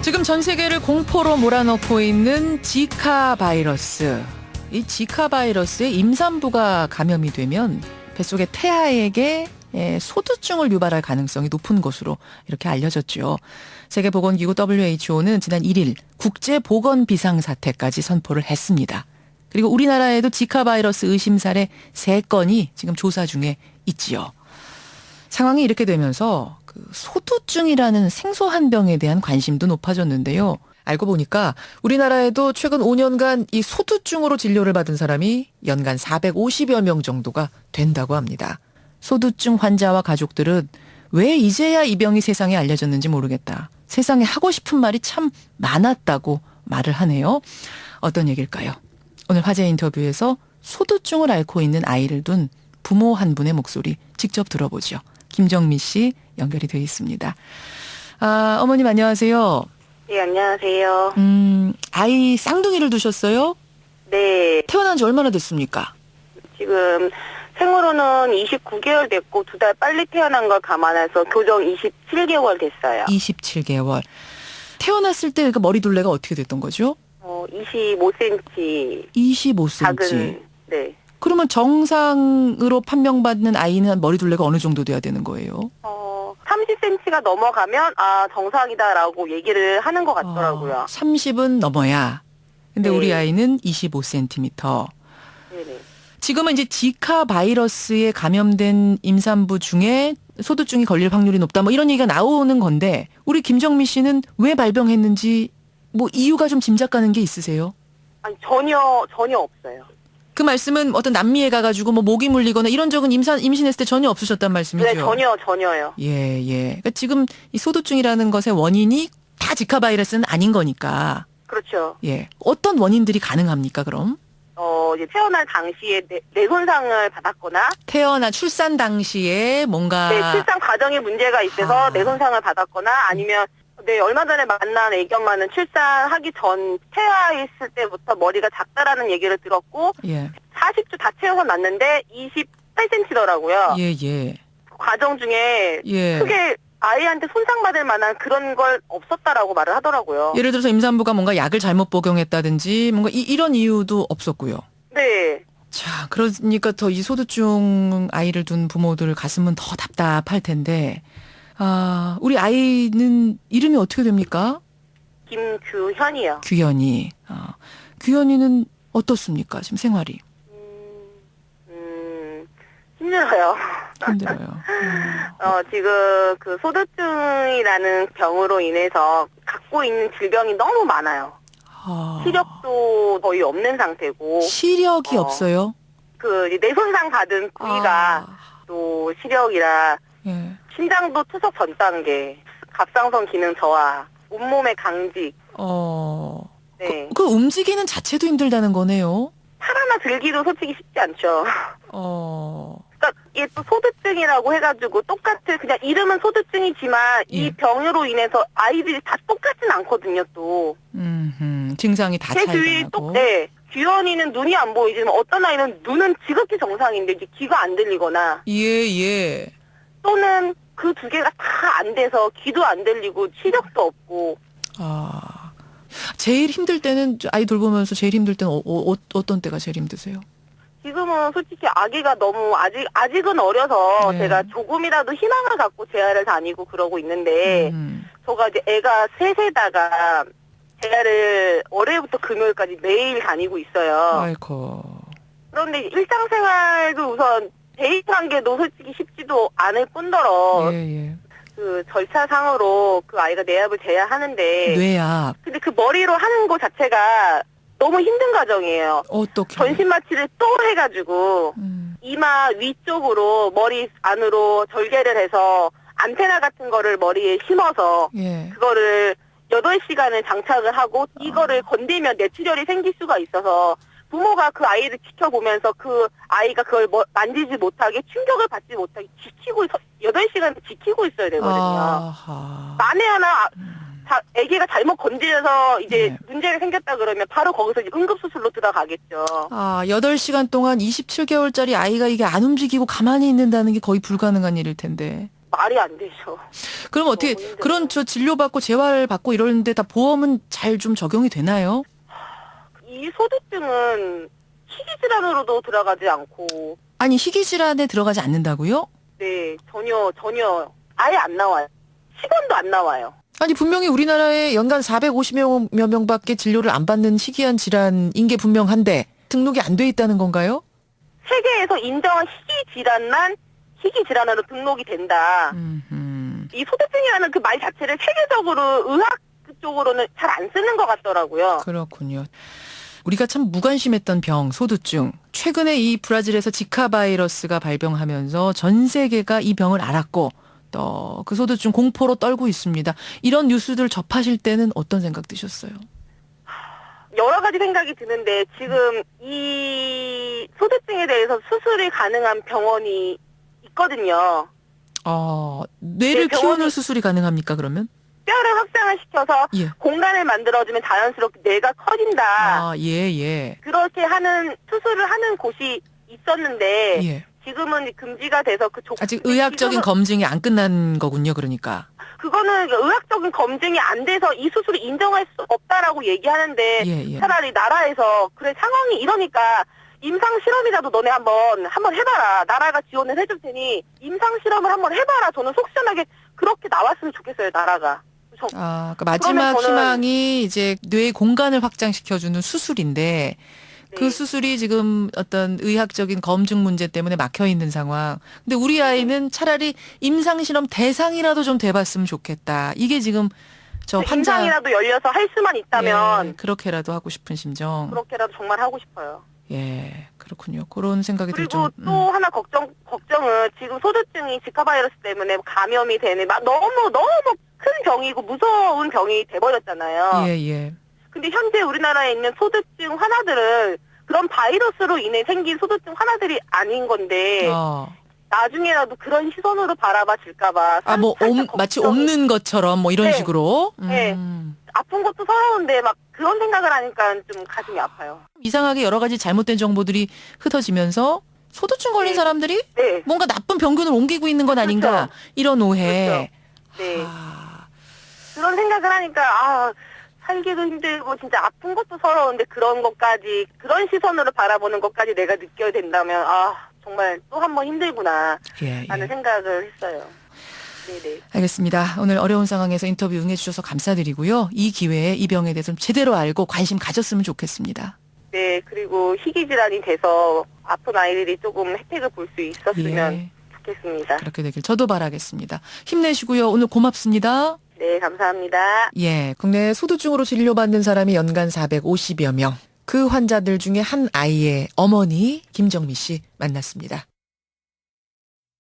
지금 전 세계를 공포로 몰아넣고 있는 지카 바이러스. 이 지카 바이러스에 임산부가 감염이 되면 뱃속의 태아에게 소두증을 유발할 가능성이 높은 것으로 이렇게 알려졌죠. 세계보건기구 WHO는 지난 1일 국제보건비상사태까지 선포를 했습니다. 그리고 우리나라에도 지카 바이러스 의심 사례 3건이 지금 조사 중에 있지요. 상황이 이렇게 되면서 소두증이라는 생소한 병에 대한 관심도 높아졌는데요. 알고 보니까 우리나라에도 최근 5년간 이 소두증으로 진료를 받은 사람이 연간 450여 명 정도가 된다고 합니다. 소두증 환자와 가족들은 왜 이제야 이 병이 세상에 알려졌는지 모르겠다. 세상에 하고 싶은 말이 참 많았다고 말을 하네요. 어떤 얘기일까요? 오늘 화제 인터뷰에서 소두증을 앓고 있는 아이를 둔 부모 한 분의 목소리 직접 들어보죠. 김정미 씨 연결이 되어 있습니다. 어머님 안녕하세요. 네, 안녕하세요. 아이 쌍둥이를 두셨어요? 네, 태어난 지 얼마나 됐습니까? 지금 생으로는 29개월 됐고 2달 빨리 태어난 걸 감안해서 교정 27개월 됐어요. 27개월. 태어났을 때 그러니까 머리 둘레가 어떻게 됐던 거죠? 25cm. 25cm. 작은, 네. 그러면 정상으로 판명받는 아이는 머리 둘레가 어느 정도 돼야 되는 거예요? 30cm가 넘어가면 정상이다라고 얘기를 하는 것 같더라고요. 30은 넘어야. 근데 네. 우리 아이는 25cm. 네네. 지금은 이제 지카 바이러스에 감염된 임산부 중에 소두증이 걸릴 확률이 높다. 뭐 이런 얘기가 나오는 건데 우리 김정미 씨는 왜 발병했는지 뭐 이유가 좀 짐작 가는 게 있으세요? 아니, 전혀 없어요. 그 말씀은 어떤 남미에 가가지고 뭐 모기 물리거나 이런 적은 임신했을 때 전혀 없으셨단 말씀이죠? 네, 전혀요. 예. 그러니까 지금 이 소두증이라는 것의 원인이 다 지카 바이러스는 아닌 거니까. 그렇죠. 예. 어떤 원인들이 가능합니까, 그럼? 이제 태어날 당시에 뇌 손상을 받았거나, 출산 당시에 뭔가. 네, 출산 과정에 문제가 있어서 뇌 손상을 받았거나, 아니면 네, 얼마 전에 만난 애기 엄마는 출산하기 전 태아있을 때부터 머리가 작다라는 얘기를 들었고, 예. 40주 다 채워서 낳는데 28cm더라고요. 예. 과정 중에 예. 크게 아이한테 손상받을 만한 그런 걸 없었다라고 말을 하더라고요. 예를 들어서 임산부가 뭔가 약을 잘못 복용했다든지 뭔가 이런 이유도 없었고요. 네. 자, 그러니까 더 이 소두증 아이를 둔 부모들 가슴은 더 답답할 텐데, 우리 아이는 이름이 어떻게 됩니까? 김규현이요. 규현이. 규현이는 어떻습니까? 지금 생활이. 힘들어요. 힘들어요. 지금 그 소두증이라는 병으로 인해서 갖고 있는 질병이 너무 많아요. 시력도 거의 없는 상태고. 시력이 없어요? 뇌 손상 받은 부위가 또 시력이라 예. 심장도 투석 전 단계, 갑상선 기능 저하, 온몸의 강직. 네. 그 움직이는 자체도 힘들다는 거네요. 팔 하나 들기도 솔직히 쉽지 않죠. 그러니까 이게 또 소두증이라고 해가지고 똑같은 그냥 이름은 소두증이지만 예. 이 병으로 인해서 아이들이 다 똑같진 않거든요. 또 증상이 다 제 차이가 주위에 나고. 네. 규현이는 눈이 안 보이지만 어떤 아이는 눈은 지극히 정상인데 이제 귀가 안 들리거나 예. 또는 그 두 개가 다 안 돼서 귀도 안 들리고 시력도 없고. 제일 힘들 때는 아이 돌보면서 제일 힘들 때는 어떤 때가 제일 힘드세요? 지금은 솔직히 아기가 너무 아직은 어려서 네. 제가 조금이라도 희망을 갖고 재활을 다니고 그러고 있는데 저가 이제 애가 셋에다가 재활을 월요일부터 금요일까지 매일 다니고 있어요. 아이고. 그런데 일상생활도 우선 데이트한 게도 솔직히 쉽지도 않을 뿐더러 예. 그 절차상으로 그 아이가 뇌압을 재야 하는데 뇌압. 근데 그 머리로 하는 거 자체가 너무 힘든 과정이에요. 어떻게? 전신 마취를 또 해가지고 이마 위쪽으로 머리 안으로 절개를 해서 안테나 같은 거를 머리에 심어서 예. 그거를 8시간을 장착을 하고 이거를 건들면 뇌출혈이 생길 수가 있어서 부모가 그 아이를 지켜보면서 그 아이가 그걸 만지지 못하게 충격을 받지 못하게 8시간 지키고 있어야 되거든요. 만에 하나 아기가 잘못 건드려서 이제 네. 문제가 생겼다 그러면 바로 거기서 이제 응급수술로 들어가겠죠. 8시간 동안 27개월짜리 아이가 이게 안 움직이고 가만히 있는다는 게 거의 불가능한 일일 텐데. 말이 안 되죠. 그럼 어떻게 너무 힘들어요. 그런 저 진료받고 재활받고 이러는데 다 보험은 잘 좀 적용이 되나요? 이 소두증은 희귀질환으로도 들어가지 않고, 아니 희귀 질환에 들어가지 않는다고요? 네, 전혀 아예 안 나와요. 10원도 안 나와요. 아니 분명히 우리나라에 연간 450여 명밖에 진료를 안 받는 희귀한 질환인 게 분명한데 등록이 안 돼 있다는 건가요? 세계에서 인정한 희귀 질환으로 등록이 된다. 이 소두증이라는 그 말 자체를 세계적으로 의학 쪽으로는 잘 안 쓰는 것 같더라고요. 그렇군요. 우리가 참 무관심했던 병, 소두증. 최근에 이 브라질에서 지카 바이러스가 발병하면서 전 세계가 이 병을 알았고 또 그 소두증 공포로 떨고 있습니다. 이런 뉴스들 접하실 때는 어떤 생각 드셨어요? 여러 가지 생각이 드는데 지금 이 소두증에 대해서 수술이 가능한 병원이 있거든요. 뇌를 네, 병원이- 키우는 수술이 가능합니까, 그러면? 뼈를 확장을 시켜서 예. 공간을 만들어주면 자연스럽게 뇌가 커진다. 예. 그렇게 하는 수술을 하는 곳이 있었는데 예. 지금은 금지가 돼서 아직 의학적인 검증이 안 끝난 거군요, 그러니까. 그거는 의학적인 검증이 안 돼서 이 수술을 인정할 수 없다라고 얘기하는데 예. 차라리 나라에서 그래 상황이 이러니까 임상 실험이라도 너네 한번 해봐라. 나라가 지원을 해줄 테니 임상 실험을 한번 해봐라. 저는 속 시원하게 그렇게 나왔으면 좋겠어요, 나라가. 그러니까 마지막 그러면 저는- 희망이 이제 뇌의 공간을 확장시켜주는 수술인데 그 네. 수술이 지금 어떤 의학적인 검증 문제 때문에 막혀 있는 상황. 근데 우리 아이는 차라리 임상실험 대상이라도 좀 돼봤으면 좋겠다. 이게 지금 저 환자 임상이라도 열려서 할 수만 있다면 예, 그렇게라도 하고 싶은 심정. 그렇게라도 정말 하고 싶어요. 예, 그렇군요. 그런 생각이 그리고 들죠. 또 하나 걱정은 지금 소두증이 지카 바이러스 때문에 감염이 되는 너무 큰 병이고 무서운 병이 돼버렸잖아요. 예. 근데 현재 우리나라에 있는 소두증 환자들은 그런 바이러스로 인해 생긴 소두증 환자들이 아닌 건데 나중에라도 그런 시선으로 바라봐질까봐 마치 없는 것처럼 뭐 이런 네. 식으로. 네. 아픈 것도 서러운데 막 그런 생각을 하니까 좀 가슴이 아파요. 이상하게 여러 가지 잘못된 정보들이 흩어지면서 소두증 걸린 네. 사람들이 네. 뭔가 나쁜 병균을 옮기고 있는 건 아닌가 그렇죠. 이런 오해. 네. 아, 그런 생각을 하니까 살기도 힘들고 진짜 아픈 것도 서러운데 그런 시선으로 바라보는 것까지 내가 느껴야 된다면 정말 또 한 번 힘들구나 라는 생각을 했어요. 네네. 알겠습니다. 오늘 어려운 상황에서 인터뷰 응해주셔서 감사드리고요. 이 기회에 이 병에 대해서 좀 제대로 알고 관심 가졌으면 좋겠습니다. 네, 그리고 희귀질환이 돼서 아픈 아이들이 조금 혜택을 볼 수 있었으면 좋겠습니다. 그렇게 되길 저도 바라겠습니다. 힘내시고요. 오늘 고맙습니다. 네, 감사합니다. 예, 국내 소두증으로 진료받는 사람이 연간 450여 명. 그 환자들 중에 한 아이의 어머니 김정미 씨 만났습니다.